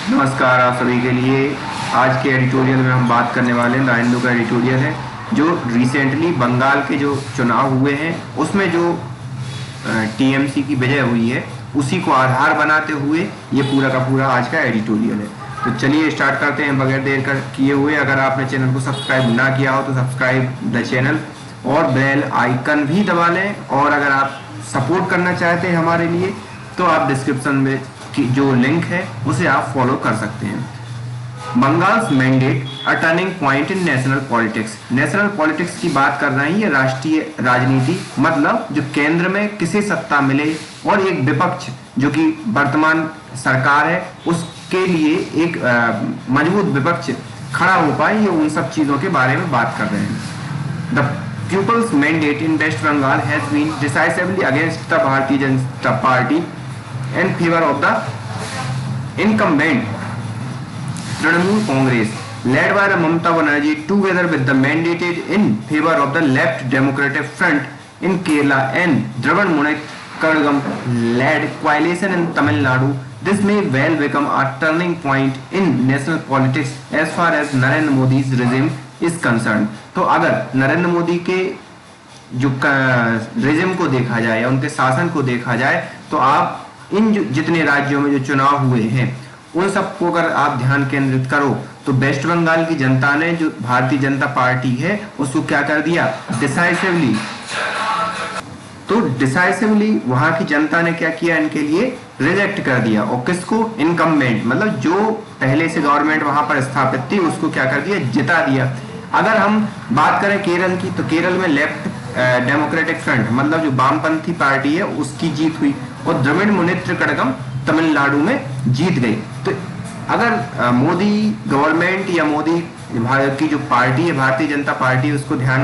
नमस्कार आप सभी के लिए। आज के एडिटोरियल में हम बात करने वाले हैं, द हिंदू का एडिटोरियल है जो रिसेंटली बंगाल के जो चुनाव हुए हैं उसमें जो टीएमसी की विजय हुई है उसी को आधार बनाते हुए ये पूरा का पूरा आज का एडिटोरियल है। तो चलिए स्टार्ट करते हैं बगैर देर कर किए हुए। अगर आपने चैनल को सब्सक्राइब ना किया हो तो सब्सक्राइब द चैनल और बेल आइकन भी दबा लें। और अगर आप सपोर्ट करना चाहते हैं हमारे लिए तो आप डिस्क्रिप्शन में की जो लिंक है उसे आप फॉलो कर सकते हैं। Bengal's mandate a turning point in national politics. National politics की बात कर रहे हैं, ये राष्ट्रीय राजनीति, मतलब जो केंद्र में किसे सत्ता मिले और एक विपक्ष जो कि वर्तमान सरकार है उसके लिए एक मजबूत विपक्ष खड़ा हो पाए, ये उन सब चीजों के बारे में बात कर रहे हैं। The people's mandate in West Bengal has been decisively against the Bharatiya Janata Party in favor of the incumbent Trinamool Congress led by the Mamata Banerjee together with the mandated in favor of the Left Democratic Front in Kerala and Dravid Munekkargam led coalition in Tamil Nadu. This may well become a turning point in national politics as far as Narendra Modi's regime is concerned. तो अगर नरेंद्र मोदी के जो regime को देखा जाए या उनके शासन को देखा जाए तो आप इन जितने राज्यों में जो चुनाव हुए हैं उन सबको अगर आप ध्यान केंद्रित करो तो वेस्ट बंगाल की जनता ने जो भारतीय जनता पार्टी है उसको क्या कर दिया, डिसाइसिवली। तो डिसाइसिवली वहां की जनता ने क्या किया, इनके लिए रिजेक्ट कर दिया। और किसको, इनकम्बेंट, मतलब जो पहले से गवर्नमेंट वहां पर स्थापित थी उसको क्या कर दिया, जिता दिया। अगर हम बात करें केरल की तो केरल में लेफ्ट डेमोक्रेटिक फ्रंट मतलब जो वामपंथी पार्टी है उसकी जीत हुई और द्रविड़ मुनेत्र कड़गम तमिलनाडु में जीत गई। तो अगर मोदी गवर्नमेंट या मोदी भारत की जो पार्टी है भारतीय जनता पार्टी उसको ध्यान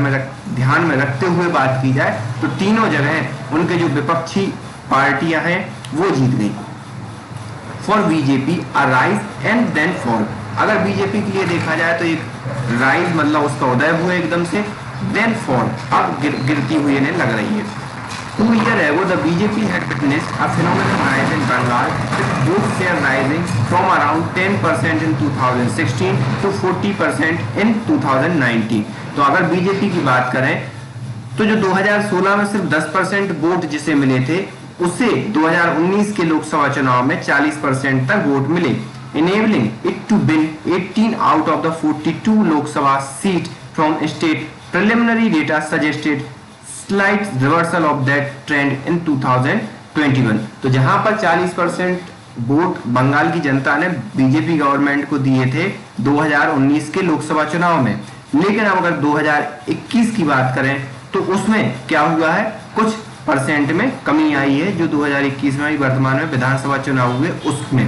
में रखते हुए बात की जाए तो तीनों जगह उनके जो विपक्षी पार्टियां हैं वो जीत गई। For BJP a rise and then fall. अगर बीजेपी के लिए देखा जाए तो एक राइज मतलब उसका उदय हुआ एकदम से, देन फॉल अब गिरती हुई इन्हें लग रही है। 2 years ago, the BJP had witnessed a phenomenal rise in Bengal, with vote share rising from around 10% in 2016 to 40% in 2019. तो अगर बीजेपी की बात करें तो जो 2016 में सिर्फ 10% वोट जिसे मिले थे उससे 2019 के लोकसभा चुनाव में 40% तक वोट मिले, enabling it to win 18 out of the 42 Lok Sabha seat from state. Preliminary data suggested slight reversal of that trend in 2021. तो जहां पर 40% वोट बंगाल की जनता ने बीजेपी गवर्नमेंट को दिए थे 2019 के लोकसभा चुनाव में, लेकिन अब अगर 2021 की बात करें तो उसमें क्या हुआ है, कुछ परसेंट में कमी आई है जो 2021 में वर्तमान में विधानसभा चुनाव हुए उसमें।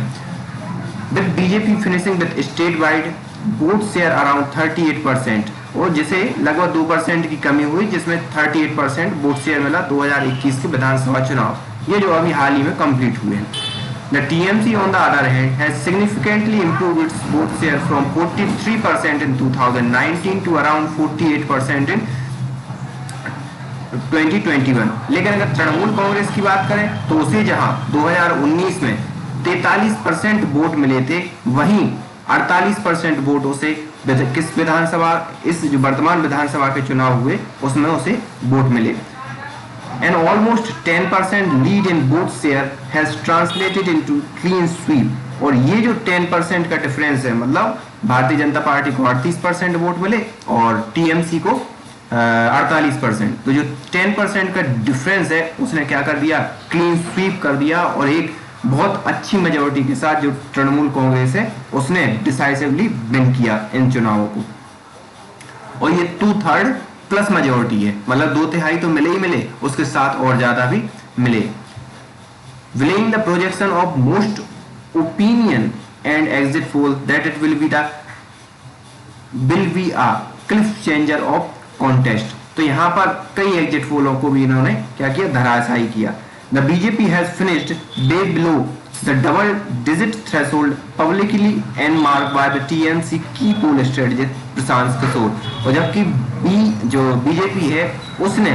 With BJP finishing with state wide vote share around 38% और जिसे लगभग 2% की कमी हुई जिसमें 38% वोट शेयर मिला 2021 के विधानसभा चुनाव, ये जो अभी हाल ही में कंप्लीट हुए हैं। The TMC on the other hand has significantly improved its vote share from 43% in 2019 to around 48% in 2021। लेकिन अगर तृणमूल कांग्रेस की बात करें तो उसे जहां 2019 में 43% वोट मिले थे वहीं 48% वोट उसे किस विधानसभा, इस जो वर्तमान विधानसभा के चुनाव हुए उसमें उसे वोट मिले। An almost 10% lead in vote share has translated into clean sweep. और ये जो 10% का डिफरेंस है मतलब भारतीय जनता पार्टी को 38% वोट मिले और टीएमसी को 48%, तो जो 10% का डिफरेंस है उसने क्या कर दिया, क्लीन स्वीप कर दिया और एक बहुत अच्छी मेजोरिटी के साथ जो तृणमूल कांग्रेस है उसने डिसाइसिवली विन किया इन चुनावों को। और ये 2/3 प्लस मेजोरिटी है, मतलब 2/3 तो मिले ही मिले, उसके साथ और ज्यादा भी मिले। Willing the projection of most opinion and exit poll that it will be a cliff changer of contest. तो यहाँ पर कई एग्जिट पोलों को भी इन्होंने क्या किया, धराशायी किया। The BJP has finished way below the double-digit threshold publicly and marked by the TMC key poll strategist Prashant Kishor. और जबकि जो बीजेपी है उसने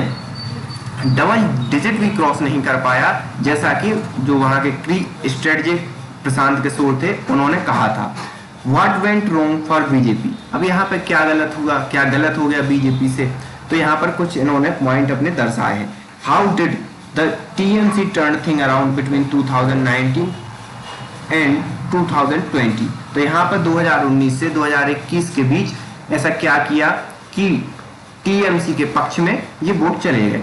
डबल डिजिट भी क्रॉस नहीं कर पाया, जैसा कि जो वहां के की स्ट्रेटेजिक प्रशांत किशोर थे, उन्होंने कहा था। What went wrong for BJP? अब यहाँ पे क्या गलत हुआ, क्या गलत हो गया बीजेपी से, तो यहाँ पर कुछ इन्होंने पॉइंट अपने दर्शाए हैं। How did the TMC turn thing around between 2019 and 2020? तो यहाँ पर 2019 से 2021 के बीच ऐसा क्या किया कि टीएमसी के पक्ष में ये वोट चले गए।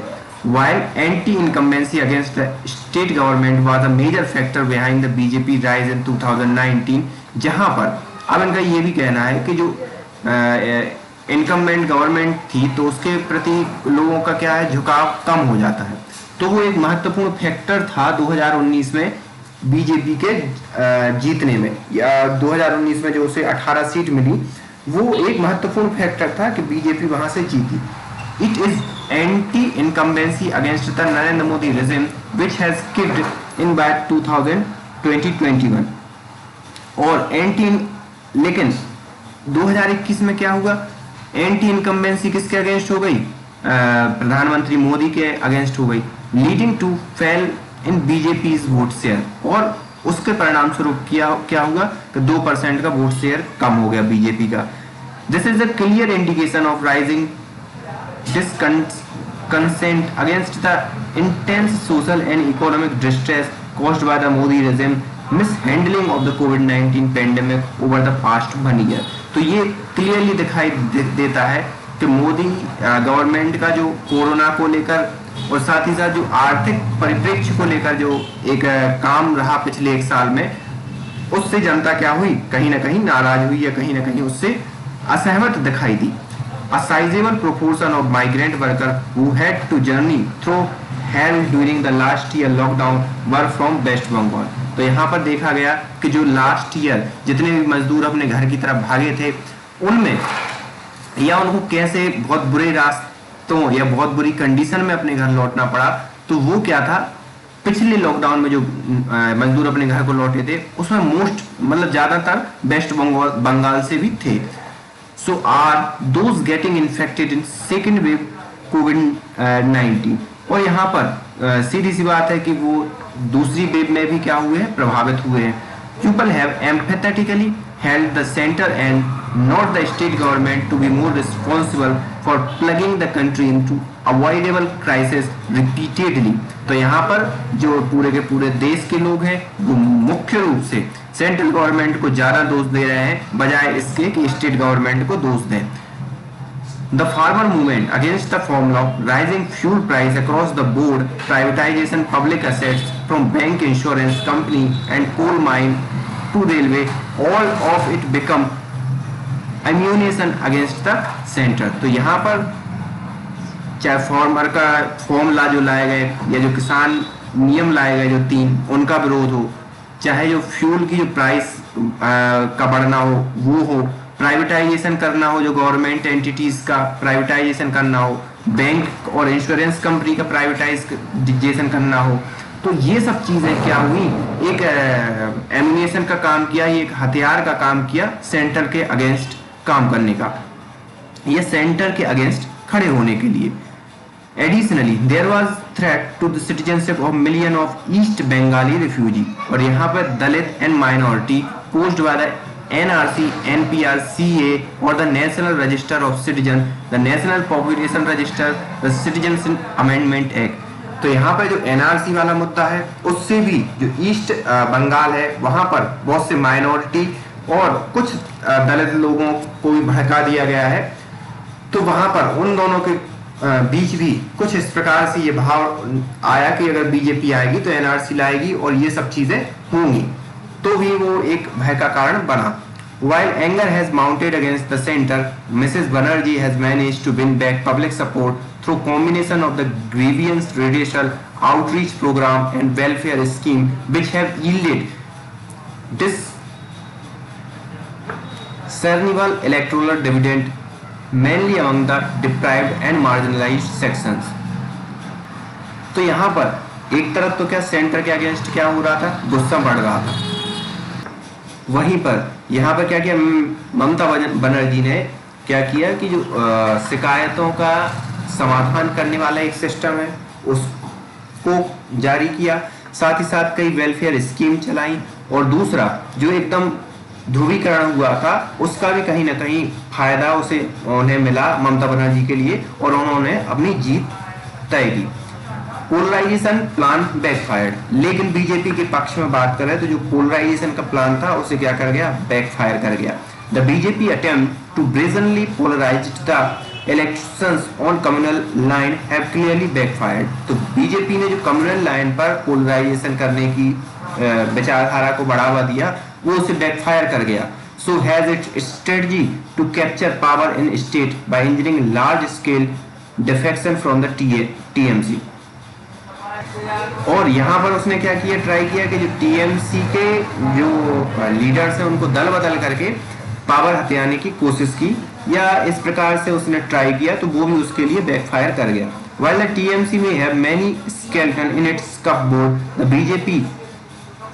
While anti-incumbency against the state government was a major factor behind the BJP rise in 2019, जहां पर अब इनका ये भी कहना है कि जो इनकम्बेंट गवर्नमेंट थी तो उसके प्रति लोगों का क्या है, झुकाव कम हो जाता है। तो वो एक महत्वपूर्ण फैक्टर था 2019 में बीजेपी के जीतने में, या 2019 में जो उसे 18 सीट मिली, वो एक महत्वपूर्ण फैक्टर था कि बीजेपी वहां से जीती। It is anti-incumbency against the Narendra Modi regime which has kicked in by 2021 और लेकिन 2021 में क्या हुआ, एंटी इनकम्बेंसी किसके अगेंस्ट हो गई, प्रधानमंत्री मोदी के अगेंस्ट हो गई, leading to fail in BJP vote share, और उसके परिणाम स्वरूप क्या हुआ कि 2% का वोट शेयर कम हो गया बीजेपी का। This is a clear indication of rising discontent against the intense social and economic distress caused by the Modi regime mishandling of the COVID-19 pandemic over the past 1 year। तो ये clearly दिखाई देता है कि Modi government का जो corona को लेकर और साथ ही साथ जो आर्थिक परिप्रेक्ष्य को लेकर जो एक काम रहा पिछले 1 साल में, उससे जनता क्या हुई, कहीं ना कहीं नाराज हुई या कहीं ना कहीं उससे असहमत दिखाई दी। A sizable proportion of migrant workers who had to journey through hell during the last year lockdown were from West Bengal। तो यहाँ पर देखा गया कि जो लास्ट ईयर जितने भी मजदूर अपने घर की तरफ भागे थे, उनमें या उनको कैसे बहुत बुरे रास्तों या बहुत बुरी कंडीशन में अपने घर लौटना पड़ा, तो वो क्या था, पिछले लॉकडाउन में जो मजदूर अपने घर को लौटे थे उसमें मतलब ज्यादातर वेस्ट बंगाल से भी थे। So are those getting infected in second wave COVID-19? और यहाँ पर सीधी सी बात है कि वो दूसरी वेव में भी क्या हुए हैं, प्रभावित हुए हैं। People have empathetically held the center and not the state government to be more responsible for plugging the country into avoidable crisis repeatedly। तो यहाँ पर जो पूरे के पूरे देश के लोग हैं वो मुख्य रूप से सेंट्रल गवर्नमेंट को ज्यादा दोष दे रहे हैं बजाय इसके कि स्टेट गवर्नमेंट को दोष दें। The farmer movement against the formula of rising fuel price across the board, privatization public assets from bank, insurance company and coal mine to railway, all of it become ammunition against the center। तो यहाँ पर चाहे farmer का formula जो लाए गए या जो किसान नियम लाए गए जो 3, उनका विरोध हो, चाहे जो फ्यूल की जो प्राइस का बढ़ना हो वो हो, प्राइवेटाइजेशन करना हो, जो गवर्नमेंट एंटिटीज का प्राइवेटाइजेशन करना हो, बैंक और इंश्योरेंस कंपनी का प्राइवेटाइजेशन करना हो, तो ये सब चीजें क्या हुई, एक एम्यूनेशन का काम किया, ये एक हथियार का काम किया सेंटर के अगेंस्ट काम करने का, ये सेंटर के अगेंस्ट खड़े होने के लिए। Additionally, there was threat to the citizenship of million of East Bengali refugee, और यहाँ पर दलित and minority posed by the NRC, NPR, CA और the National Register of Citizens, the National Population Register, the Citizenship Amendment Act। तो यहाँ पर जो NRC वाला मुद्दा है, उससे भी जो ईस्ट बंगाल है वहाँ पर बहुत से माइनॉरिटी और कुछ दलित लोगों को भी भड़का दिया गया है। तो वहाँ पर उन दोनों के बीच भी कुछ इस प्रकार से ये भाव आया कि अगर बीजेपी आएगी तो एनआरसी लाएगी और ये सब चीजें होंगी, तो भी वो एक भय का कारण बना। While anger has mounted against the center, Mrs. Banerjee has managed to win back public support through combination of the grievance redressal, outreach program and welfare scheme, which have yielded discernible electoral dividend mainly among the deprived and marginalized sections। तो यहाँ पर एक तरफ तो क्या centre के against क्या हो रहा था, गुस्सा बढ़ रहा था, वहीं पर यहाँ पर क्या किया ममता बनर्जी ने क्या किया कि जो शिकायतों का समाधान करने वाला एक सिस्टम है उसको जारी किया, साथ ही साथ कई वेलफेयर स्कीम चलाई और दूसरा जो एकदम ध्रुवीकरण हुआ था उसका भी कहीं ना कहीं फायदा उन्हें मिला ममता बनर्जी के लिए, और उन्होंने अपनी जीत तय की। पोलराइजेशन प्लान बैकफायर्ड, लेकिन बीजेपी के पक्ष में बात करें तो जो पोलराइजेशन का प्लान था उसे क्या कर गया, बैकफायर कर गया। The BJP attempt to brazenly polarized the elections on communal line have clearly backfired. तो बीजेपी ने जो कम्युनल लाइन पर पोलराइजेशन करने की विचारधारा को बढ़ावा दिया वो उसे बैकफायर कर गया। So has it strategy to capture power in state by engineering large scale defection from the TMC. और यहाँ पर उसने क्या किया, ट्राई किया कि जो टीएमसी के जो लीडर्स हैं उनको दल बदल करके पावर हथियाने की कोशिश की, या इस प्रकार से उसने ट्राई किया, तो वो भी उसके लिए बैकफायर कर गया। While the TMC may have many skeletons in its cupboard, the BJP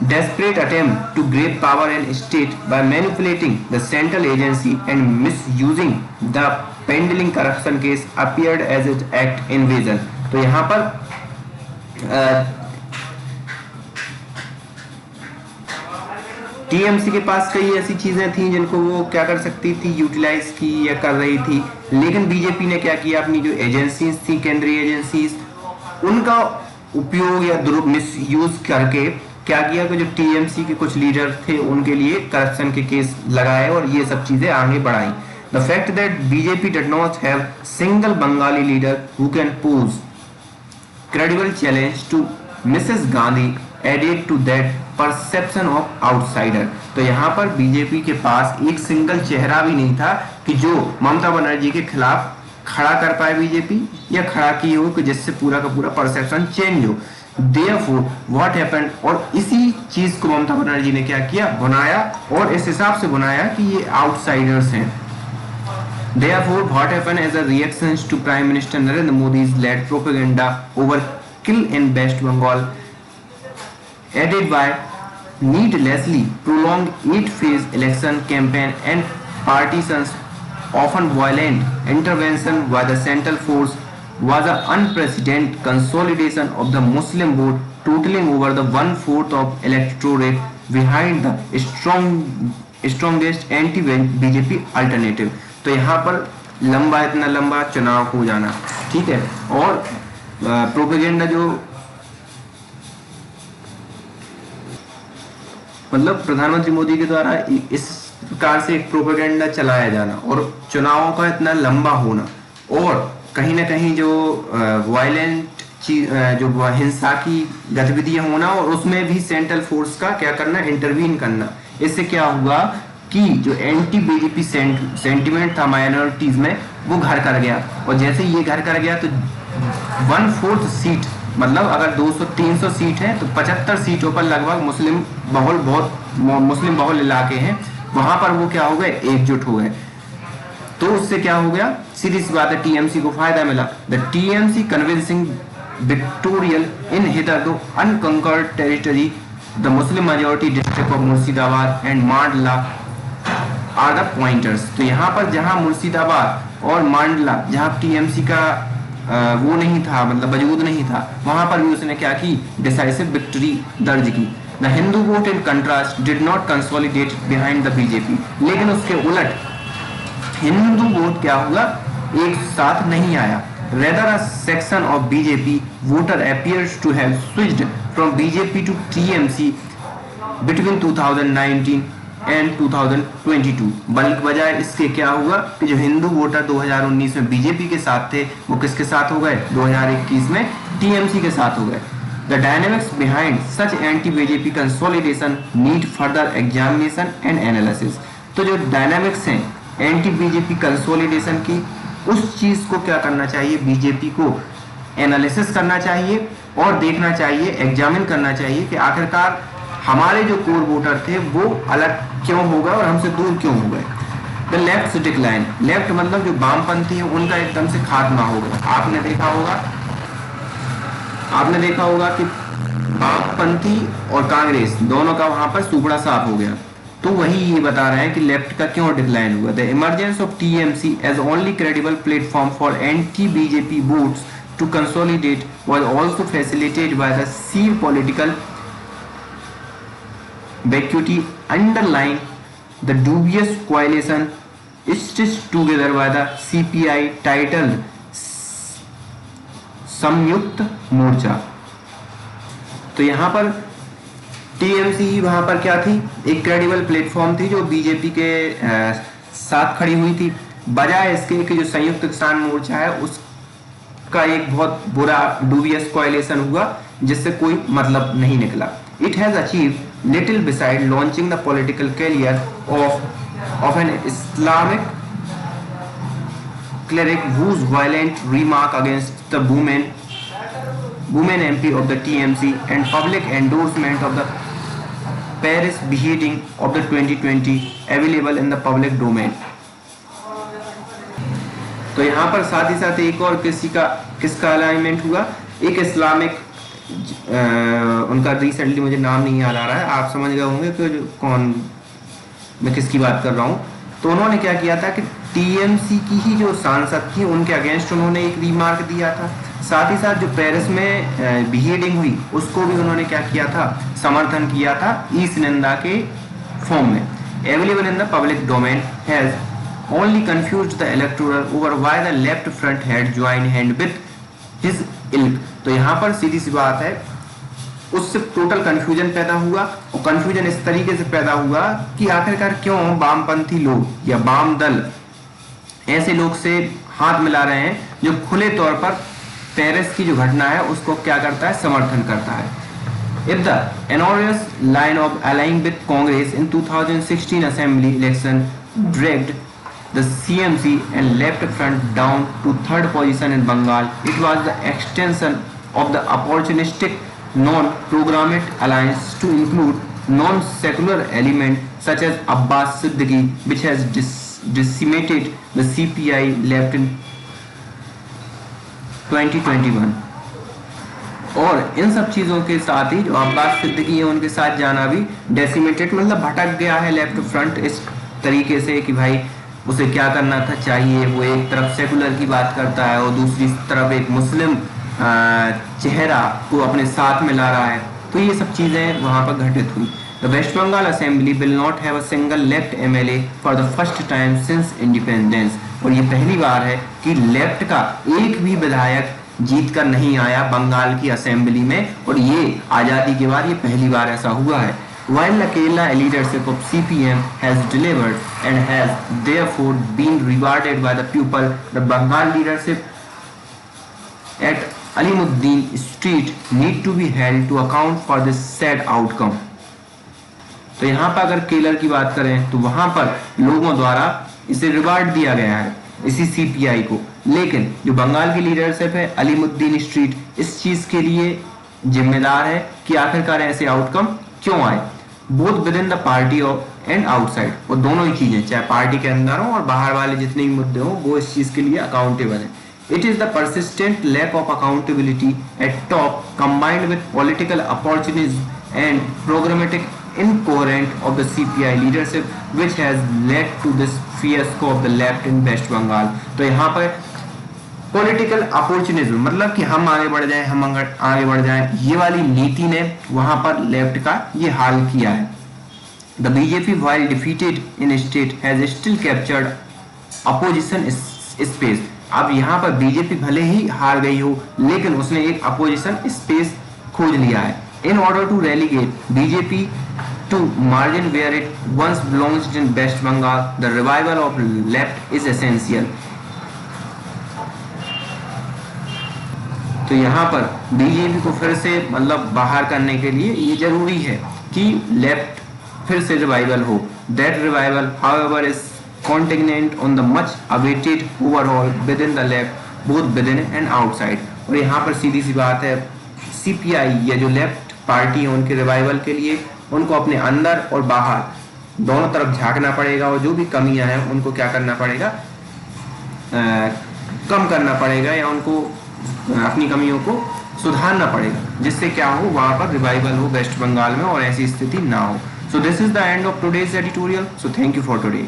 desperate attempt to grab power in state by manipulating the central agency and misusing the pending corruption case appeared as an act invasion। तो यहाँ पर TMC के पास कई ऐसी चीजें थी जिनको वो क्या कर सकती थी, यूटिलाइज की या कर रही थी, लेकिन बीजेपी ने क्या किया, अपनी जो एजेंसीज थी, केंद्रीय एजेंसीज, उनका उपयोग या मिसयूज करके क्या किया कि जो टीएमसी के कुछ लीडर थे उनके लिए करप्शन के केस लगाए और ये सब चीजें आगे बढ़ाई। The fact that BJP did not have single Bengali leader who can pose credible challenge to Mrs. Gandhi added to that perception of outsider। तो यहाँ पर बीजेपी के पास एक सिंगल चेहरा भी नहीं था कि जो ममता बनर्जी के खिलाफ खड़ा कर पाए बीजेपी, या खड़ा की हो कि जिससे पूरा का पूरा परसेप्शन चेंज हो। Therefore what happened, और इसी चीज को ममता बनर्जी ने क्या किया, बनाया, और इस हिसाब से बनाया कि ये आउटसाइडर्स हैं। Therefore, what happened as a reaction to Prime Minister Narendra Modi's led propaganda overkill in West Bengal, aided by needlessly prolonged 8-phase election campaign and partisans often violent intervention by the central force, was an unprecedented consolidation of the Muslim vote, totaling over the 1/4 of electorate behind the strongest anti-BJP alternative। तो यहाँ पर इतना लंबा चुनाव हो जाना, ठीक है, और प्रोपेगेंडा जो मतलब प्रधानमंत्री मोदी के द्वारा इस प्रकार से एक प्रोपेगेंडा चलाया जाना, और चुनावों का इतना लंबा होना, और कहीं ना कहीं जो वायलेंट जो हिंसा की गतिविधियां होना, और उसमें भी सेंट्रल फोर्स का क्या करना, इंटरवीन करना। इससे क्या हुआ कि जो एंटी बीजेपी सेंटिमेंट था माइनॉरिटीज में वो घर कर गया, और जैसे ये घर कर गया तो 1/4 सीट, मतलब अगर 200-300 सीट है तो 75 सीटों पर लगभग मुस्लिम बहुल इलाके हैं, वहां पर वो क्या हो गए, एकजुट हो गए। तो उससे क्या हो गया, सीधी सी बात है, टीएमसी को फायदा मिला। The TMC convincing victorial in hitherto unconquered territory, the Muslim majority district of Murshidabad and Mandla are the pointers. तो यहाँ पर जहाँ मुर्शिदाबाद और मांडला, जहाँ टीएमसी का वो नहीं था, मतलब वजूद नहीं था, वहां पर भी उसने क्या की, डिसाइसिव विक्ट्री दर्ज की। The Hindu vote in contrast did not consolidate behind the BJP, लेकिन उसके उलट हिंदू वोट क्या हुआ, एक साथ नहीं आया। Rather a section of BJP voter appears to have switched from BJP to TMC between 2019 and 2022। बल्कि बजाय इसके क्या हुआ कि जो हिंदू वोटर 2019 में बीजेपी के साथ थे वो किसके साथ हो गए, 2021 में टीएमसी के साथ हो गए। The dynamics behind such anti-BJP consolidation need further examination and analysis। तो जो डायनामिक्स हैं एंटी बीजेपी कंसोलिडेशन की, उस चीज को क्या करना चाहिए, बीजेपी को एनालिसिस करना चाहिए और देखना चाहिए, एग्जामिन करना चाहिए कि आखिरकार हमारे जो कोर वोटर थे वो अलग क्यों हो गए और हमसे दूर क्यों हो गए। द लेफ्ट डिक्लाइन, लेफ्ट मतलब जो वामपंथी है उनका एकदम से खात्मा हो गया। आपने देखा होगा कि वामपंथी और कांग्रेस दोनों का वहां पर सुपड़ा साफ हो गया। तो वही ये बता रहे हैं कि लेफ्ट का क्यों डिक्लाइन हुआ। The emergence of TMC as only credible platform for anti BJP votes to consolidate was also facilitated by the sieve political vacuity underlying the dubious coalition stitched together by the CPI titled संयुक्त मोर्चा। तो यहाँ पर TMC ही वहाँ पर क्या थी, एक credible platform थी जो बीजेपी के साथ खड़ी हुई थी, बजाय इसके कि जो संयुक्त किसान मोर्चा है उसका एक बहुत बुरा डूबियस कोएलिशन हुआ जिससे कोई मतलब नहीं निकला। It has achieve little beside launching the political carrier of an Islamic cleric whose violent remark against the women MP of the TMC and public endorsement of the Paris beheading of the 2020 available in the public domain। तो यहाँ पर साथ ही साथ एक और किसका alignment हुआ, एक इस्लामिक उनका रिसेंटली मुझे नाम नहीं याद आ रहा है, आप समझ गए होंगे कि कौन मैं किसकी बात कर रहा हूँ। तो उन्होंने क्या किया था कि टीएमसी की ही जो सांसद थी उनके अगेंस्ट उन्होंने एक रिमार्क दिया था, साथ ही साथ जो पेरिस में बिहेडिंग हुई उसको भी उन्होंने क्या किया था, समर्थन किया था इस निंदा के फॉर्म में। Available in the public domain has only confused the electoral over why the left front had join hand with his ilk. तो यहाँ पर सीधी सी बात है, उससे टोटल कंफ्यूजन पैदा हुआ और कंफ्यूजन इस तरीके से पैदा हुआ कि आखिरकार क्यों वामपंथी लोग या वाम दल ऐसे लोग से हाथ मिला रहे हैं जो खुले तौर पर पेरिस की जो घटना है उसको क्या करता है, समर्थन करता है। If the enormous line of allying with Congress in 2016 assembly election dragged the CMC and left front down to third position in Bengal, it was the extension of the opportunistic non-programmatic alliance to include non-secular elements such as Abbas Siddiqui, which has decimated the CPI left in 2021। और इन सब चीजों के साथ ही जो अब्बास सिद्दीकी है उनके साथ जाना भी डेसिमेटेड मतलब भटक गया है लेफ्ट फ्रंट इस तरीके से कि भाई उसे क्या करना था चाहिए, वो एक तरफ सेकुलर की बात करता है और दूसरी तरफ एक मुस्लिम चेहरा को अपने साथ में ला रहा है। तो ये सब चीजें वहां पर घटित हुई। The West Bengal Assembly will not have a single left MLA for the first time since independence। और ये पहली बार है कि लेफ्ट का एक भी विधायक जीत कर नहीं आया बंगाल की असेंबली में, और ये आजादी के बाद ये पहली बार ऐसा हुआ है। While the Kerala leadership of CPM has delivered and has therefore been rewarded by the people, the Bengal leadership at Alimuddin Street need to be held to account for this sad outcome। तो यहाँ पर अगर Keller की बात करें तो वहां पर लोगों द्वारा इसे रिवार्ड दिया गया है इसी सीपीआई को, लेकिन जो बंगाल की लीडरशिप है अलीमुद्दीन स्ट्रीट इस चीज के लिए जिम्मेदार है कि आखिरकार ऐसे आउटकम क्यों आए, both with in the party and outside. और दोनों ही चीजें चाहे पार्टी के अंदर हो और बाहर वाले जितने भी मुद्दे हो वो इस चीज के लिए अकाउंटेबल है। It is the persistent lack of accountability at top combined with political opportunism and programmatic incoherence of the CPI leadership which has led to this fiasco of the left in West Bengal। तो यहाँ पर political opportunism मतलब कि हम आगे बढ़ जाएं, हम आगे बढ़ जाएं, ये वाली नीति ने वहां पर लेफ्ट का ये हाल किया है। The BJP while defeated in state has still captured opposition space। अब यहाँ पर बीजेपी भले ही हार गई हो लेकिन उसने एक अपोजिशन स्पेस खोज लिया है। In order to relegate BJP to margin where it once belonged in West Bengal the revival of left is essential. तो यहाँ पर बीजेपी को फिर से मतलब बाहर करने के लिए ये जरूरी है कि लेफ्ट फिर से रिवाइवल हो। That revival however is contingent on the much awaited overhaul within the left both within and outside। और यहाँ पर सीधी सी बात है सीपीआई या जो लेफ्ट पार्टी है उनके रिवाइवल के लिए उनको अपने अंदर और बाहर दोनों तरफ झांकना पड़ेगा और जो भी कमियां हैं उनको क्या करना पड़ेगा, कम करना पड़ेगा या उनको अपनी कमियों को सुधारना पड़ेगा जिससे क्या हो वहां पर रिवाइवल हो वेस्ट बंगाल में और ऐसी स्थिति ना हो। So this is the end of today's editorial. So thank you for today।